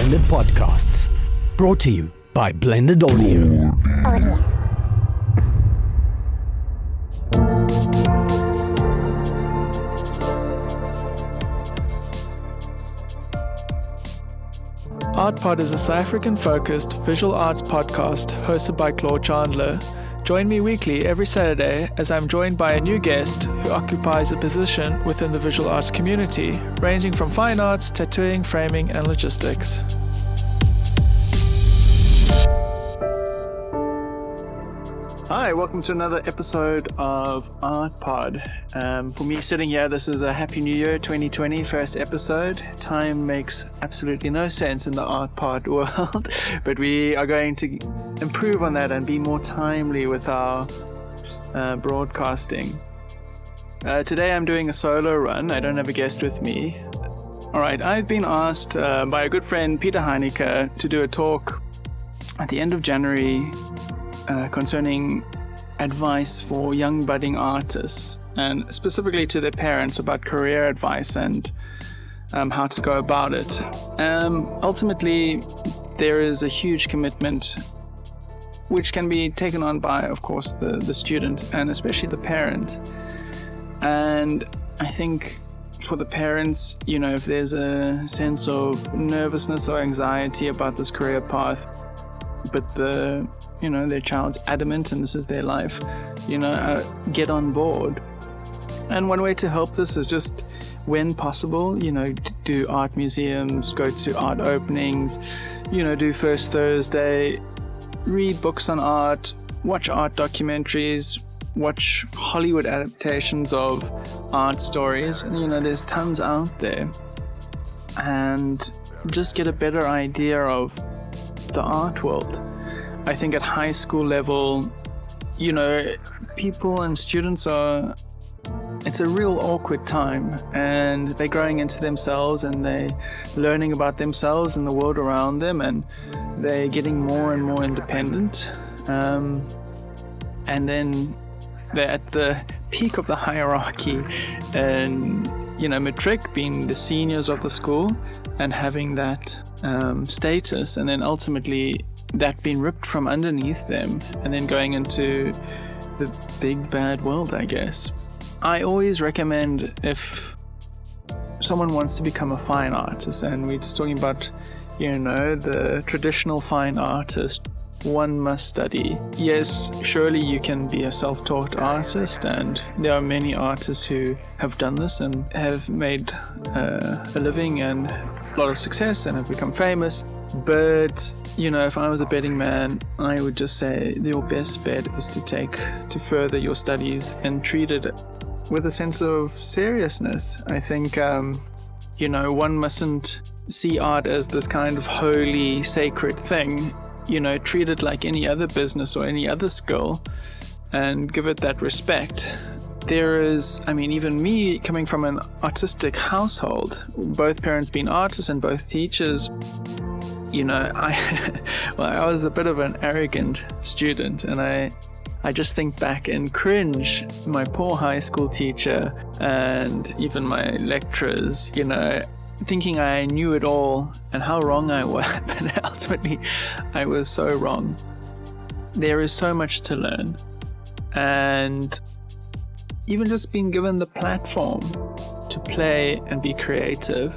Blended Podcasts. Brought to you by Blended Audio. ArtPod is a South African-focused visual arts podcast hosted by Claude. Join me weekly every Saturday as I'm joined by a new guest who occupies a position within the visual arts community, ranging from fine arts, tattooing, framing, and logistics. Hi, welcome to another episode of ArtPod. For me sitting here, this is a Happy New Year 2020 first episode. Time makes absolutely no sense in the ArtPod world, but we are going to improve on that and be more timely with our broadcasting. Today I'm doing a solo run. I don't have a guest with me. Alright, I've been asked by a good friend, Peter Heineke, to do a talk at the end of January concerning advice for young budding artists, and specifically to their parents about career advice and how to go about it. Ultimately, there is a huge commitment which can be taken on by, of course, the student and especially the parent. And I think for the parents, you know, if there's a sense of nervousness or anxiety about this career path, but their child's adamant and this is their life, get on board. And one way to help this is just, when possible, do art museums, go to art openings, do First Thursday, read books on art, watch art documentaries, watch Hollywood adaptations of art stories. There's tons out there. And just get a better idea of the art world. I think at high school level, people and students it's a real awkward time, and they're growing into themselves and they're learning about themselves and the world around them, and they're getting more and more independent. And then they're at the peak of the hierarchy, and matric being the seniors of the school and having that status, and then ultimately that being ripped from underneath them and then going into the big bad world, I guess. I always recommend, if someone wants to become a fine artist, and we're just talking about the traditional fine artist, one must study. Yes, surely you can be a self-taught artist, and there are many artists who have done this and have made a living and a lot of success and have become famous. But if I was a betting man, I would just say your best bet is to further your studies and treat it with a sense of seriousness. I think one mustn't see art as this kind of holy, sacred thing. Treat it like any other business or any other skill and give it that respect. There is, even me coming from an artistic household, both parents being artists and both teachers, I was a bit of an arrogant student, and I just think back and cringe. My poor high school teacher and even my lecturers, thinking I knew it all and how wrong I was, but ultimately I was so wrong. There is so much to learn, and even just being given the platform to play and be creative.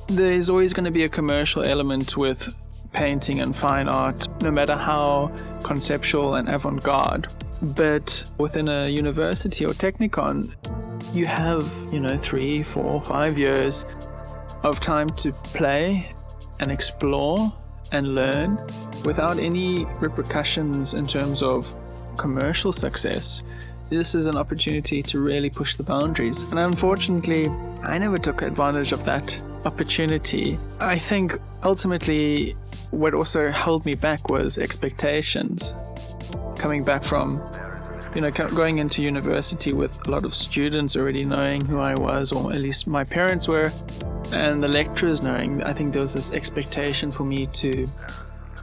There's always going to be a commercial element with painting and fine art, no matter how conceptual and avant-garde. But within a university or technikon, you have 3, 4, 5 years of time to play and explore and learn without any repercussions in terms of commercial success. This is an opportunity to really push the boundaries, and unfortunately I never took advantage of that opportunity. I think ultimately what also held me back was expectations. Coming back from going into university with a lot of students already knowing who I was, or at least my parents were, and the lecturers knowing, I think there was this expectation for me to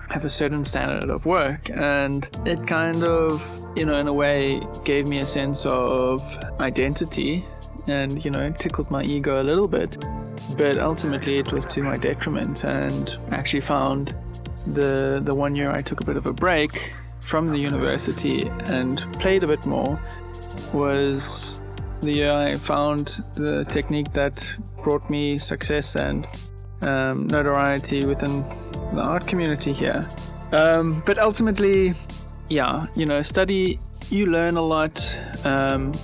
have a certain standard of work, and it kind of, in a way gave me a sense of identity and, it tickled my ego a little bit. But ultimately it was to my detriment, and I actually found the 1 year I took a bit of a break from the university and played a bit more was the year I found the technique that brought me success and notoriety within the art community here. But ultimately, study, you learn a lot.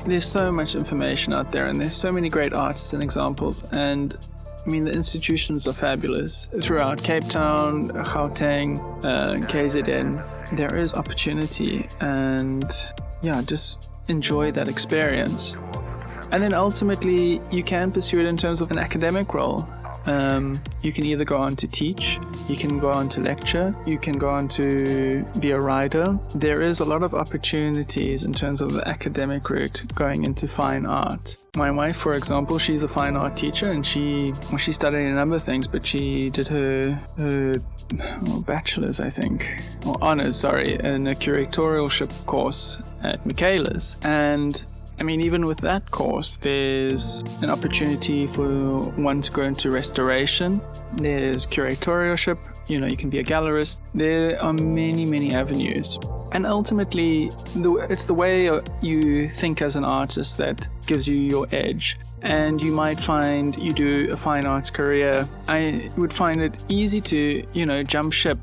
There's so much information out there, and there's so many great artists and examples. And I mean, the institutions are fabulous throughout Cape Town, Gauteng, KZN. There is opportunity, and just enjoy that experience. And then ultimately, you can pursue it in terms of an academic role. You can either go on to teach, you can go on to lecture, you can go on to be a writer. There is a lot of opportunities in terms of the academic route going into fine art. My wife, for example, she's a fine art teacher, and she studied a number of things, but she did her bachelor's, I think, or honors, in a curatorialship course at Michaela's. And I mean, even with that course, there's an opportunity for one to go into restoration. There's curatorialship, you can be a gallerist. There are many, many avenues. And ultimately, it's the way you think as an artist that gives you your edge. And you might find you do a fine arts career. I would find it easy to, jump ship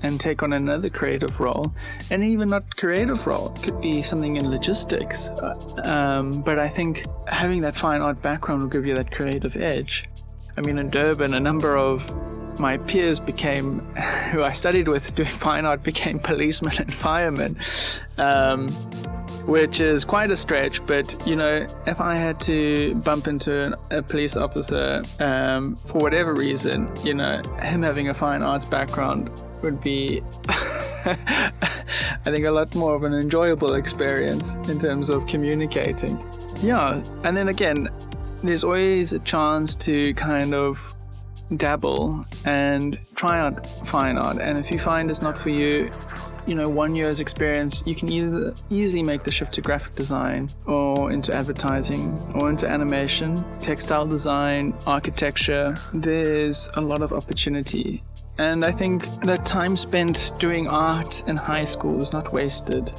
and take on another creative role, and even not creative role. It could be something in logistics. But I think having that fine art background will give you that creative edge. I mean, in Durban, a number of my peers who I studied with doing fine art, became policemen and firemen, which is quite a stretch. But, if I had to bump into a police officer for whatever reason, him having a fine arts background would be I think a lot more of an enjoyable experience in terms of communicating. And then again, there's always a chance to kind of dabble and try out fine art, and if you find it's not for you, 1 year's experience, you can either easily make the shift to graphic design or into advertising or into animation, textile design, architecture. There's a lot of opportunity. And I think that time spent doing art in high school is not wasted.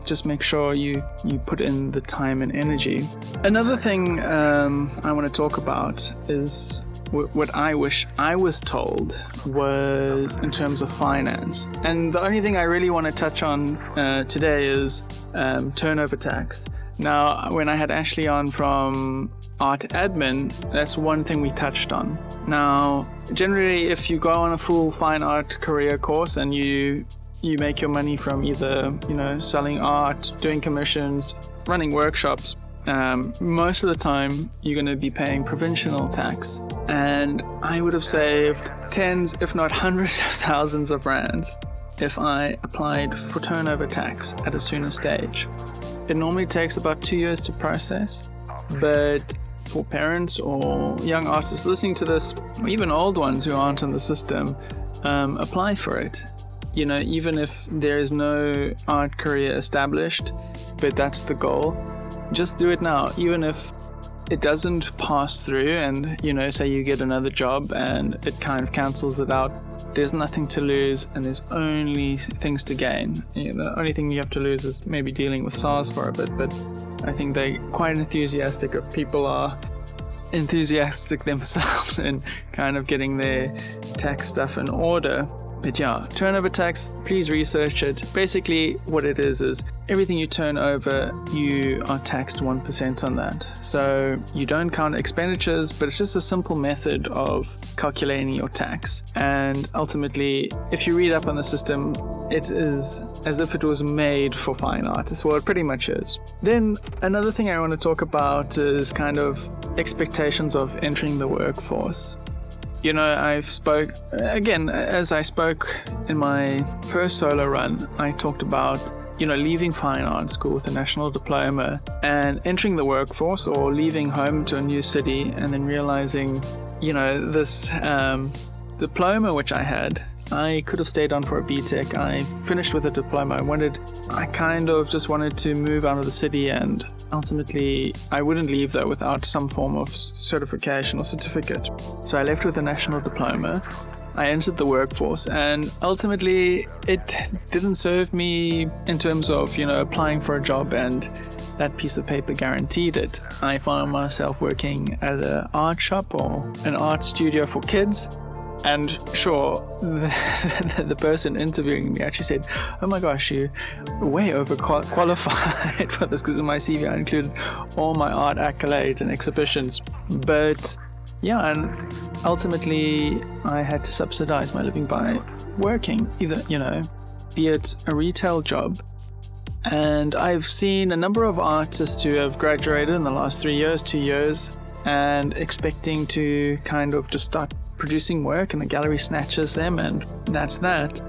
Just make sure you put in the time and energy. Another thing I want to talk about is what I wish I was told was in terms of finance. And the only thing I really want to touch on today is turnover tax. Now, when I had Ashley on from art admin, that's one thing we touched on. Now, generally, if you go on a full fine art career course and you make your money from either, selling art, doing commissions, running workshops, most of the time you're going to be paying provincial tax. And I would have saved tens, if not hundreds of thousands of rands if I applied for turnover tax at a sooner stage. It normally takes about 2 years to process, but for parents or young artists listening to this, or even old ones who aren't in the system, apply for it. Even if there is no art career established, but that's the goal, just do it now. Even if it doesn't pass through and, say you get another job and it kind of cancels it out, there's nothing to lose and there's only things to gain. The only thing you have to lose is maybe dealing with SARS for a bit, but I think they're quite enthusiastic if people are enthusiastic themselves in kind of getting their tax stuff in order. But turnover tax, please research it. Basically, what it is everything you turn over, you are taxed 1% on that. So you don't count expenditures, but it's just a simple method of calculating your tax. And ultimately, if you read up on the system, it is as if it was made for fine artists. Well, it pretty much is. Then another thing I want to talk about is kind of expectations of entering the workforce. As I spoke in my first solo run, I talked about, leaving fine art school with a national diploma and entering the workforce, or leaving home to a new city and then realizing, this diploma which I had, I could have stayed on for a BTEC. I finished with a diploma. I kind of just wanted to move out of the city, and ultimately I wouldn't leave though without some form of certification or certificate. So I left with a national diploma. I entered the workforce, and ultimately it didn't serve me in terms of, applying for a job and that piece of paper guaranteed it. I found myself working at an art shop or an art studio for kids. And sure, the person interviewing me actually said, "Oh my gosh, you're way overqualified for this," because in my CV I included all my art accolades and exhibitions. But yeah, and ultimately I had to subsidize my living by working, either, be it a retail job. And I've seen a number of artists who have graduated in the last 2 years, and expecting to kind of just start producing work, and the gallery snatches them, and that's that.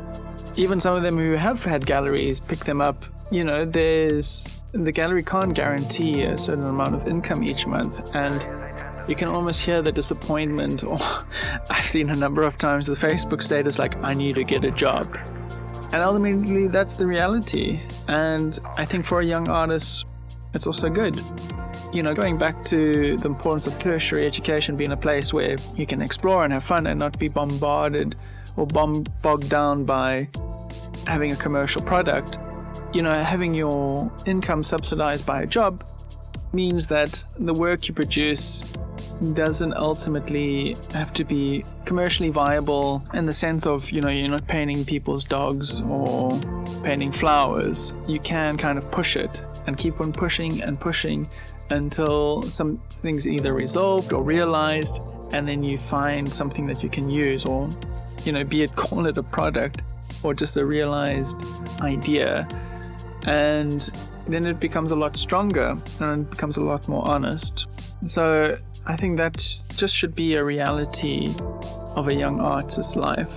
Even some of them who have had galleries pick them up. The gallery can't guarantee a certain amount of income each month, and you can almost hear the disappointment, or I've seen a number of times the Facebook status like, "I need to get a job." And ultimately that's the reality. And I think for a young artist, it's also good. Going back to the importance of tertiary education being a place where you can explore and have fun and not be bombarded or bogged down by having a commercial product. Having your income subsidized by a job means that the work you produce doesn't ultimately have to be commercially viable in the sense of, you're not painting people's dogs or painting flowers. You can kind of push it and keep on pushing and pushing until something's either resolved or realized, and then you find something that you can use, or, be it call it a product or just a realized idea. And then it becomes a lot stronger and it becomes a lot more honest. So I think that just should be a reality of a young artist's life.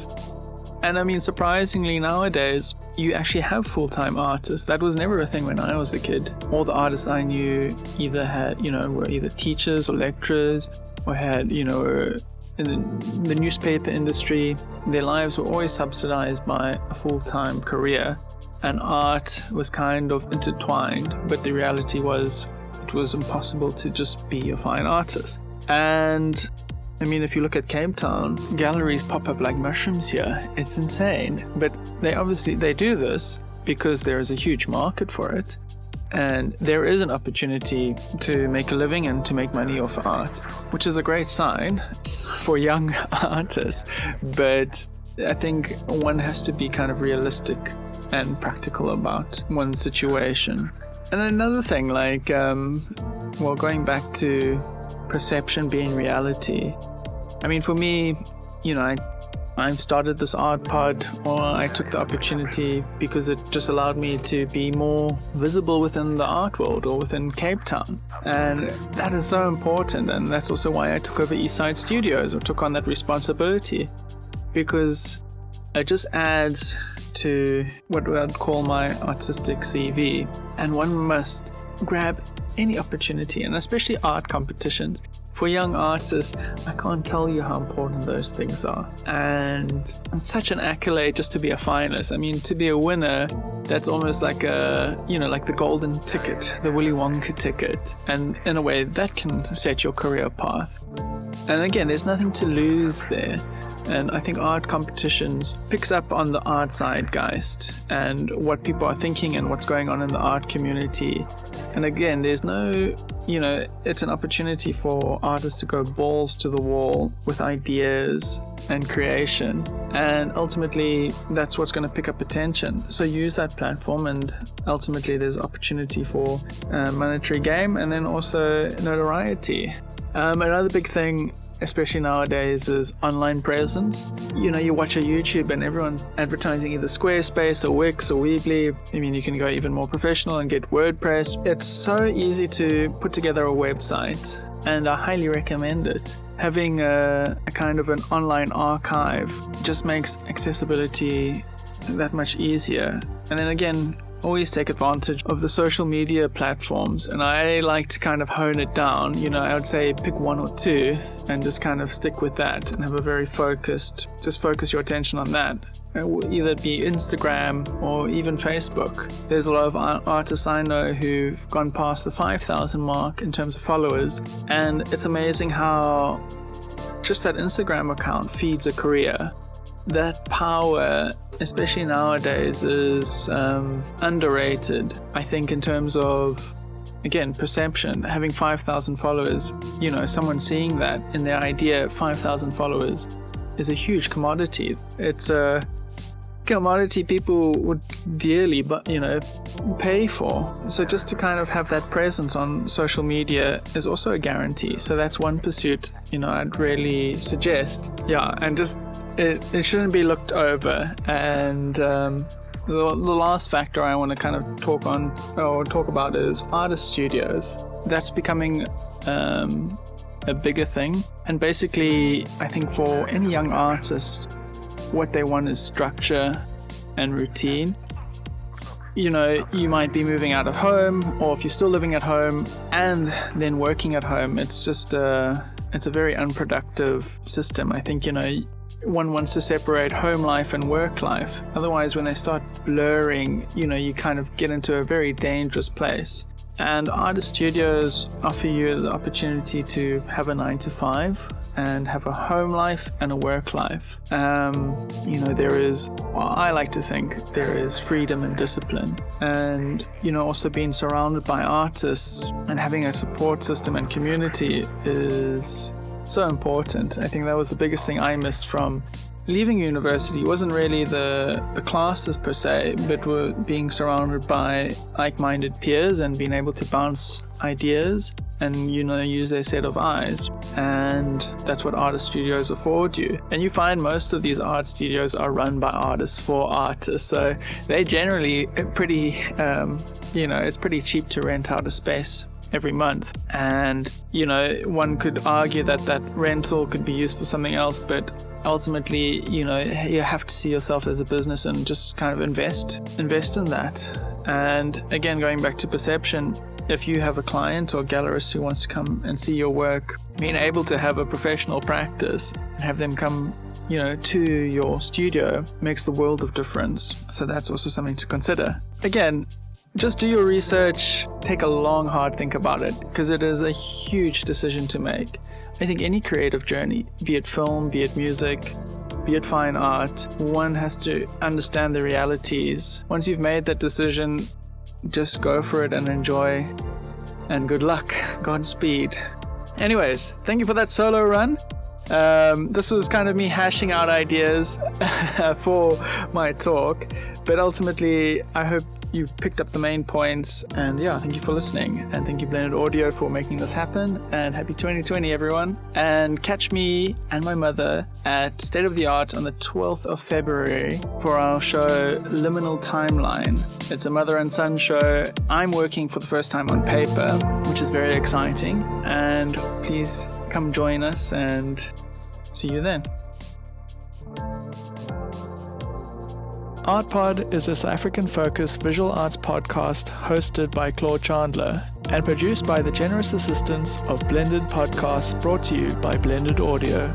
And I mean, surprisingly nowadays, you actually have full-time artists. That was never a thing when I was a kid. All the artists I knew either had, were either teachers or lecturers, or had, were in the newspaper industry. Their lives were always subsidized by a full-time career, and art was kind of intertwined. But the reality was, it was impossible to just be a fine artist. And I mean, if you look at Cape Town, galleries pop up like mushrooms here. It's insane. But they do this because there is a huge market for it. And there is an opportunity to make a living and to make money off art, which is a great sign for young artists. But I think one has to be kind of realistic and practical about one's situation. And another thing, going back to perception being reality. I mean, for me, I've started this art pod, or I took the opportunity because it just allowed me to be more visible within the art world or within Cape Town. And that is so important. And that's also why I took over Eastside Studios, or took on that responsibility, because it just adds to what I'd call my artistic CV. And one must grab any opportunity, and especially art competitions. For young artists, I can't tell you how important those things are. And it's such an accolade just to be a finalist. I mean, to be a winner, that's almost like like the golden ticket, the Willy Wonka ticket. And in a way, that can set your career path. And again, there's nothing to lose there. And I think art competitions picks up on the art zeitgeist and what people are thinking and what's going on in the art community. And again, there's no, it's an opportunity for artists to go balls to the wall with ideas and creation. And ultimately, that's what's going to pick up attention. So use that platform, and ultimately there's opportunity for monetary gain, and then also notoriety. Another big thing, especially nowadays, is online presence. You watch a YouTube and everyone's advertising either Squarespace or Wix or Weebly. I mean, you can go even more professional and get WordPress. It's so easy to put together a website, and I highly recommend it. Having a kind of an online archive just makes accessibility that much easier. And then again, always take advantage of the social media platforms, and I like to kind of hone it down. I would say pick one or two and just kind of stick with that and have a very focus your attention on that. It will either be Instagram or even Facebook. There's a lot of artists I know who've gone past the 5,000 mark in terms of followers, and it's amazing how just that Instagram account feeds a career. That power, especially nowadays, is underrated, I think, in terms of, again, perception. Having 5,000 followers, someone seeing that in their idea, 5,000 followers is a huge commodity. It's a commodity people would dearly, pay for. So just to kind of have that presence on social media is also a guarantee. So that's one pursuit, I'd really suggest. Yeah, and just it shouldn't be looked over. And the last factor I want to kind of talk about is artist studios. That's becoming a bigger thing. And basically, I think for any young artist, what they want is structure and routine. You might be moving out of home, or if you're still living at home and then working at home, it's just it's a very unproductive system. I think, one wants to separate home life and work life. Otherwise, when they start blurring, you kind of get into a very dangerous place. And artist studios offer you the opportunity to have a 9-to-5 and have a home life and a work life. I like to think there is freedom and discipline. And, also being surrounded by artists and having a support system and community is so important. I think that was the biggest thing I missed from leaving university. It wasn't really the classes per se, but being surrounded by like-minded peers and being able to bounce ideas and use their set of eyes. And that's what artist studios afford you. And you find most of these art studios are run by artists for artists, so they generally pretty it's pretty cheap to rent out a space every month. And one could argue that rental could be used for something else, but ultimately you have to see yourself as a business and just kind of invest in that. And again, going back to perception, if you have a client or gallerist who wants to come and see your work, being able to have a professional practice and have them come to your studio makes the world of difference. So that's also something to consider. Again, just do your research, take a long, hard think about it, because it is a huge decision to make. I think any creative journey, be it film, be it music, be it fine art, one has to understand the realities. Once you've made that decision, just go for it and enjoy. And good luck. Godspeed. Anyways, thank you for that solo run. This was kind of me hashing out ideas for my talk, but ultimately I hope you picked up the main points. And yeah, thank you for listening, and thank you Blended Audio for making this happen, and happy 2020 everyone. And catch me and my mother at State of the Art on the 12th of February for our show Liminal Timeline. It's a mother and son show. I'm working for the first time on paper, which is very exciting, and please come join us and see you then. ArtPod is a South African-focused visual arts podcast hosted by Claude Chandler and produced by the generous assistance of Blended Podcasts, brought to you by Blended Audio.